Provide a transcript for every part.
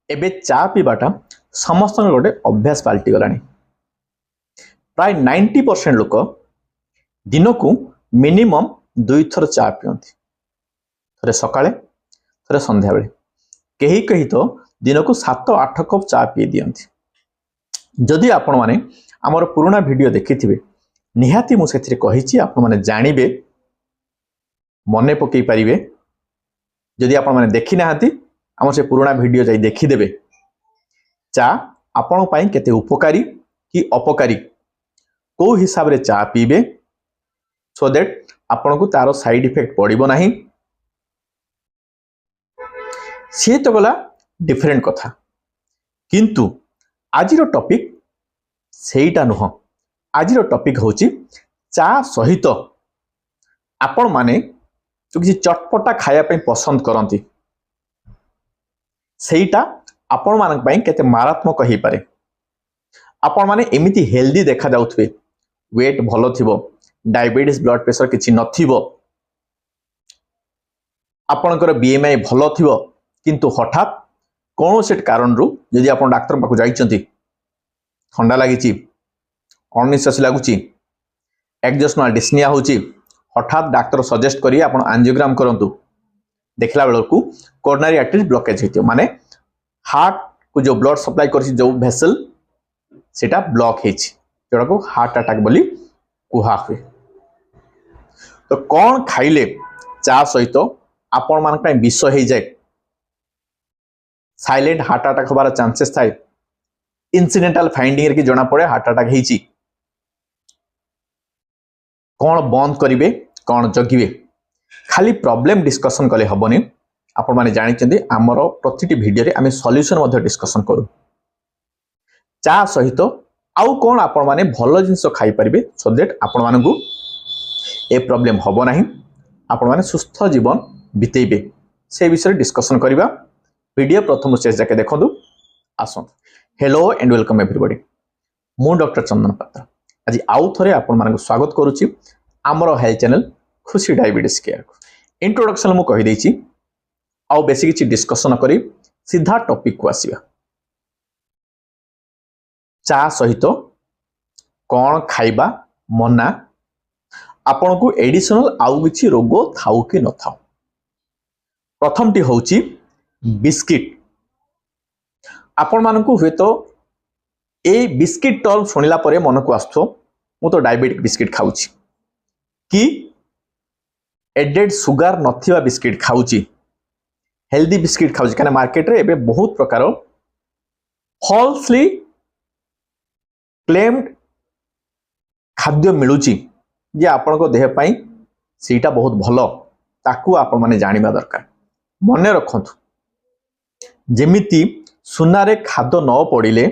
एबे चा पीवाटा समस्त गोटे अभ्यास पलटि गलानी। प्राय 90% लोक दिन को मिनिमम 2 थर चा पियंती, थे सकाळे थे संध्या बेले, कहीं कहीं तो दिन को 7-8 कप चा पी दियंती। जदि आपण माने आमर पुराना वीडियो देखिथिबे निहाती मु सेथिरे कहिछि आपण माने जानिबे मने पकई पारिबे। जदि आपण माने देखि नाहांती आमर से पुराना वीडियो जाई देखि देबे चा आपण पई केते उपकारी कि अपकारी को हिसाब रे चा पीबे सो दैट आपण को तारो साइड इफेक्ट पड़िबो नाही। से तो गला डिफरेंट कथा, किंतु आजिर टॉपिक सेईटा नुह। आजिर टॉपिक होची चा सहित आपण माने जो किसी चटपटा खाया पई पसंद करंती सेईटा आपण मानक पई केते मारात्मक होई पारे। आपण माने एमिति हेल्दी देखा जाउथबे, वेट भलो थिबो, डायबिटीज ब्लड प्रेशर किछि नथिबो, आपणकर बीएमआई भलो थिबो, किंतु हठात कौन से कारण रु यदि आपण डाक्टर पाखु जाइचंती ठंडा लागिची, अनिश्वास लागुची, एक्जोस्टनल डिस्निया होची, हठात डाक्टर सजेस्ट करी आपण एंजियोग्राम करंतु, देखला बेलकू कोरोनरी आर्टरी ब्लॉकेज हेतियो, माने हार्ट को जो ब्लड सप्लाई करछि जो वेसल सेटा ब्लॉक हेछि, जोडा को हार्ट अटैक बोली कुहा हुए। तो कौन खाइले चा सहित आपण मान पई विष हे जाय, साइलेंट हार्ट अटैक होबार चांसेस थाए, इन्सिडेंटल फाइंडिंग रे कि जना पड़े हार्ट अटैक हेछि। कौन बंद करिवे कौन जगिवे, खाली प्रॉब्लम डिस्कशन कले हबनी। आपण माने जानिचंदी हमर प्रतिटी वीडियो रे आमे सॉल्यूशन मध्ये डिस्कशन करू। चा सहित आउ कौन आपण माने भलो जिंस खाई परिबे सो दैट आपण मानकू ए प्रॉब्लम हबो नाही, आपण माने सुस्थ जीवन बितेइबे, से विषय डिस्कशन करिबा। वीडियो प्रथम शेष जाके देखंतु आसंत। हेलो एंड वेलकम एवरीबॉडी, मु डॉक्टर चंदन पात्र आज आउ थरे आपण मानकू स्वागत करूची आमर हेल्थ चैनल खुशी डायबिटीज केयर को। इंट्रोडक्शन मु कहि देछि, आउ बेसी किछि डिस्कशन करी सीधा टॉपिक को आसीबा। चा सहित कौन खाइबा मना, आपण को एडिशनल आउ किछि रोग थाउ कि न थाउ। प्रथम टी होछि बिस्किट। आपण मानकू हुए तो ए बिस्किट टर्म सुनिला परे मन को आस्थो मु तो डायबिटिक बिस्किट खाउछि कि एडेड सुगर नथिबा बिस्किट खाउछि, हेल्दी बिस्किट खाउछि। काना मार्केट रे एबे बहुत प्रकार फॉल्सली क्लेम्ड खाद्य मिलुछि जे आपण को देह पई सीटा बहुत भलो, ताकू आपण माने जानिबा दरकार। मने रखंतु जेमिति सुना रे खाद न पड़िले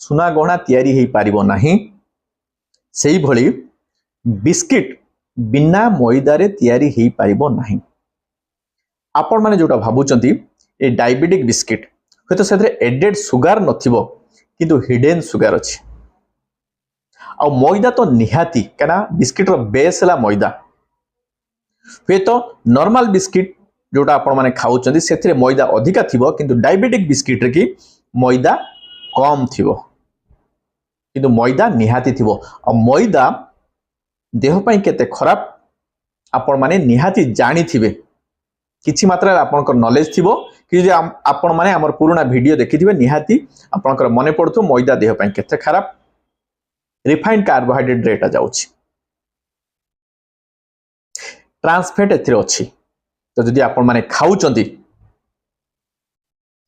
सुना गहना तैयारी हेई पारिबो नाही, सेही भली बिस्किट बिना मैदा रे तैयारी हेई पारिबो नाही। आपण माने जोटा भाबुचंती ए डायबिटिक बिस्किट होय तो सेथरे एडेड सुगर नथिबो, किंतु हिडन सुगर अछि। आ मैदा तो निहाती, काना बिस्किट रो बेस हला मैदा। होय तो नॉर्मल बिस्किट जोटा आपण माने खाउचंती सेथरे मैदा अधिका थिबो, किंतु डायबिटिक बिस्किट रे कि मैदा कम थिबो, किंतु मैदा निहाती थिबो। आ मैदा देह पई केते खराब आपण माने निहाती जानि थिबे, किछि मात्रा रे आपनकर नॉलेज थिबो कि जे आपण माने हमर पुराना वीडियो देखिथिबे निहाती आपनकर मने पड़थो मैदा देह पई केते खराब। रिफाइंड कार्बोहाइड्रेट रेटा जाउछि, ट्रांस फैट एथिरे अछि। तो जदि आपण माने खाउचंती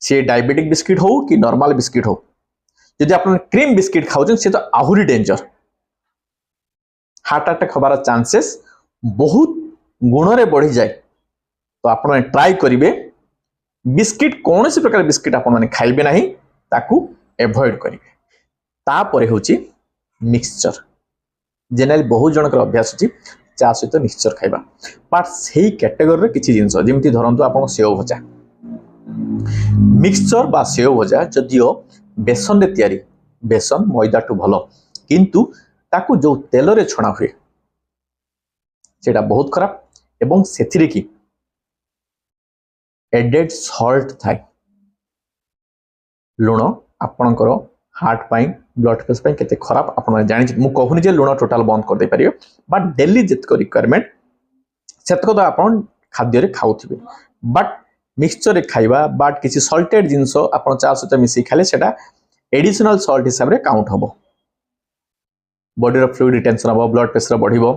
से डायबिटिक बिस्किट हो कि नॉर्मल बिस्किट हो, जदि आपण क्रीम बिस्किट खाउचन से तो आहुरी डेंजर, हार्ट अटैक होबार चांसेस बहुत गुण रे बढ़ी जाए। तो आपण माने ट्राई करिवे बिस्किट कौन से प्रकार बिस्किट आपण माने खाइबे नाही, ताकू एवॉइड करिवे। तापरे होची मिक्सचर। जनरल बहुत जनकर अभ्यास अछि चा सहित मिक्सचर खाइबा, बट सेही कैटेगरी रे किछि जिंस जेमति धरंतु आपण सेव भजा। मिक्सचर बा सेव भजा जदियो बेसन रे तयारी, बेसन मैदा टू भलो, किंतु ताकू जो तेल रे छणा हुए सेटा बहुत खराब, एवं सेथिरे की एडेड सॉल्ट थाए। लुण आपणकर हार्ट पाई ब्लड प्रेशर केते खराब आपण जानि मु कहूनी जे लुण टोटल बंद कर दे परियो बट डेली जितको रिक्वायरमेंट सेतको तो आपण खाद्य रे खाउथिबे बट मिक्सचर रे खाइबा बट किसी सॉल्टेड जिंस आपण चा सहित मिसी खाले सेटा एडिशनल सॉल्ट हिसाब रे काउंट हबो बॉडी रो फ्लूइड रिटेंशन हबो ब्लड प्रेशर बढ़िबो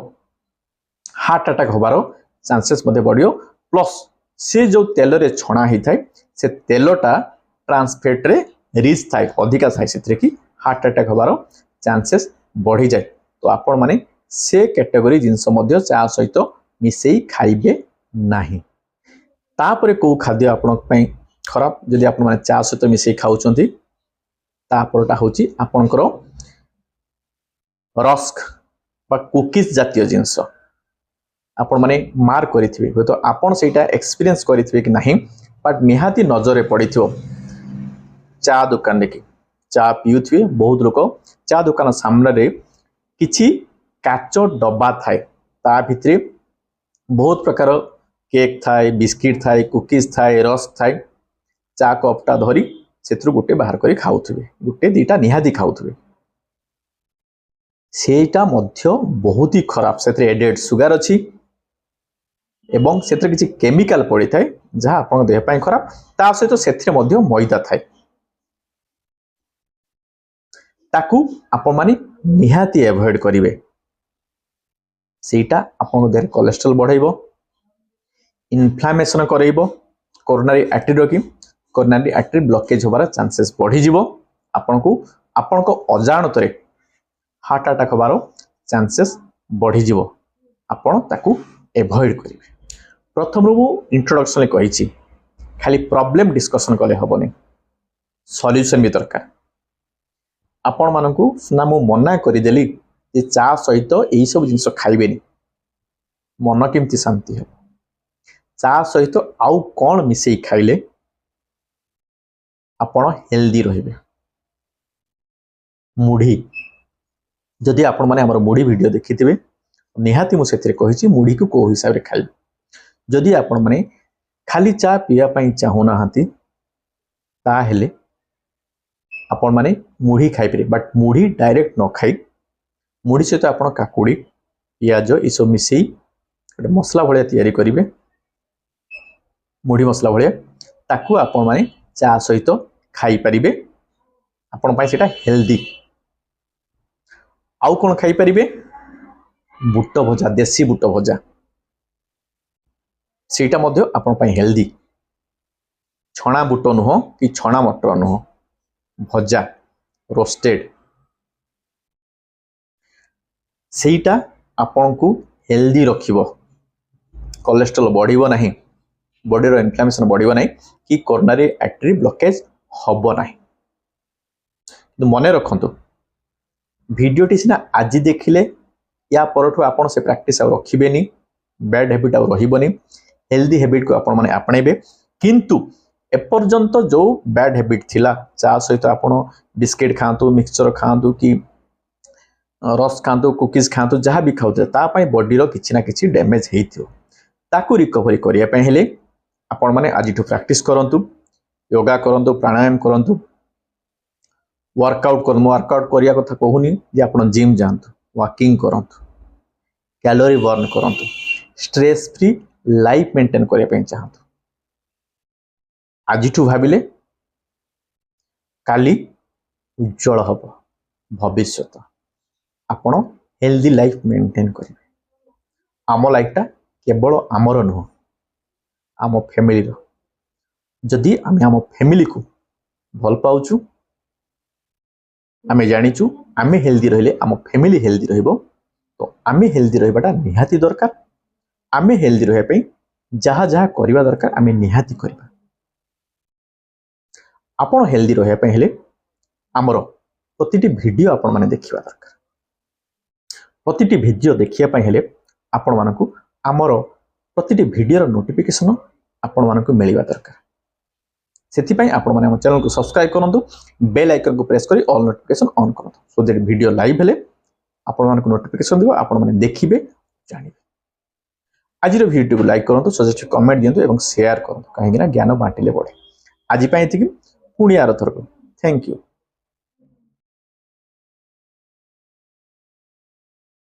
हार्ट अटैक होबारो चांसेस मध्ये बढ़ियो प्लस से जो तेल रे छणा ही थाए से तेलटा ट्रांसफेट रे रिच थाए अधिका थाए सेतरे कि हार्ट अटैक होबारो चांसेस बढ़ी जाए तो आपण माने से कैटेगरी जिंस मध्ये चा सहित मिसेई खाइबे नाही तापरे को खाद्य आपण पई खराब जदि आपण माने चा सहित मिसेई खाउचंती तापरटा होची आपणकर रस्क बा कुकीज जातीय जिंस आपण माने मार करिथिबे तो आपण सेटा एक्सपीरियंस करिथिबे कि नाही बट निहाती नजर पड़िथिबो चा दुकान देखि चा पिउथिबे बहुत लोक चा दुकान सामने रे किछि काचो डब्बा थाए ता भितरे बहुत प्रकार केक थाए बिस्किट थाए कुकीज थाए रस्क थाए चा कपटा धरी सेथरु गुटे बाहर करी खाउथिबे गुटे दीटा निहाती खाउथिबे सेटा मध्य बहुत ही खराब सेथरे एडेड सुगर अछि एवं सेथरे किछि केमिकल पड़ी थाए जहा आपन देह पई खराब ता सहित सेथरे मध्य मैदा थाए ताकू आपण माने निहाती अवॉइड करिवे सेटा आपन देह कोलेस्ट्रॉल बढ़ाइबो इन्फ्लेमेशन करइबो कोरोनरी आर्टरी रोकी कोरोनरी आर्टरी ब्लॉकेज होबार चांसेस बढ़ी जिवो आपन को अजाणतरे हार्ट अटैक होबार चांसेस बढ़ी जिवो आपन ताकू अवॉइड करिवे प्रथम रु इंट्रोडक्शन कही खाली प्रॉब्लम डिस्कशन कले हेनी सॉल्यूशन भी दरकार आपण मानकू ना मु मना करदेली जे चा सहित यही सब जिनस खाइबेनी मन केमती शांति हो चा सहित आउ कौन मिसई खाइले आपण हेल्दी रहिबे मुढ़ी जदि आपण माने हमर मुढ़ी वीडियो देखिथिबे निहाती मु सेथिरे कहिछि मुढ़ी को को हिसाब रे खाइबे जदि आपण माने खाली चा पिया पई चाहुना हाती ता हेले आपण माने मुढ़ी खाइ परे बट मुढ़ी डायरेक्ट न खाइ मुढ़ी सहित आपण काकुड़ी पियाज ई सब मिसई मसला भलिया तयारी करिवे मुढ़ी मसला भलिया ताकू आपण माने चा सहित खाइ परिबे आपण पई सेटा हेल्दी आउ कोन खाइ परिबे बुट भजा देसी बुट भजा सेटा मध्य आपण पई हेल्दी छणा बुट नुह कि छणा मटर नुह भजा रोस्टेड सेटा आपण को हेल्दी रखिबो कोलेस्ट्रॉल बढ़िबो नाही बॉडी रो इन्फ्लेमेशन बढ़िबो नाही कि कोरोनरी आर्टरी ब्लॉकेज हबो नाही मने रखंतु वीडियोटी सिना आज देखिले या परठु आपण से प्रैक्टिस रखिबेनी बैड हैबिट आ रहिबोनी हेल्दी हैबिट को आपण माने आपणेबे किंतु एपर्यंत जो बैड हैबिट थिला चा सहित आपण बिस्किट खांतु मिक्सचर खांतु कि रस खांतु कुकीज खांतु जहाँ भी खाउते ता पई बॉडी रो किछि ना किछि डैमेज हेइथियो ताकू रिकवरी करिया पई हेले आपण माने आजिठु प्रैक्टिस करंतु योगा करंतु प्राणायाम करंतु वर्कआउट करंतु वर्कआउट करिया कथा कहूनी जे आपण जिम जानतु वॉकिंग करंतु कैलोरी बर्न करंतु स्ट्रेस फ्री लाइफ मेंटेन करिया पई चाहतु आजिठु भाबिले काली उज्जवल हब भविष्यत आपण हेल्दी लाइफ मेंटेन करिवे आम लाइफटा केवल आमर नुह आम फैमिली रो जदि आमे आम फैमिली को भल पाउछु आमे जानिछु आमे हेल्दी रहिले आम फैमिली हेल्दी रहइबो तो आमे हेल्दी रहिबाटा निहाती दरकार आमे हेल्दी रहिया पई जहा जहा करिबा दरकार आमे निहाती करिबा आपण हेल्दी रहिया पई हेले आमर प्रतिटी वीडियो आपण माने देखिबा दरकार प्रतिटी वीडियो देखिया पई हेले आपण मानकू आमर प्रतिटी वीडियो नोटिफिकेशन आपण मानकू मिलिबा दरकार सेति पई आपण माने हम चैनल को सब्सक्राइब करंतु बेल आइकन को प्रेस करी ऑल नोटिफिकेशन ऑन करंतु सो दैट वीडियो लाइव हेले आपण मानकू नोटिफिकेशन दिबो आपण माने देखिबे जानिबे आज वीडियो को लाइक करंतु सजेस्ट कमेंट दियंतु एवं शेयर करंतु काहेकि ना ज्ञान बांटिले बढे आज पई एतिकी पुणी आर थरक थैंक यू।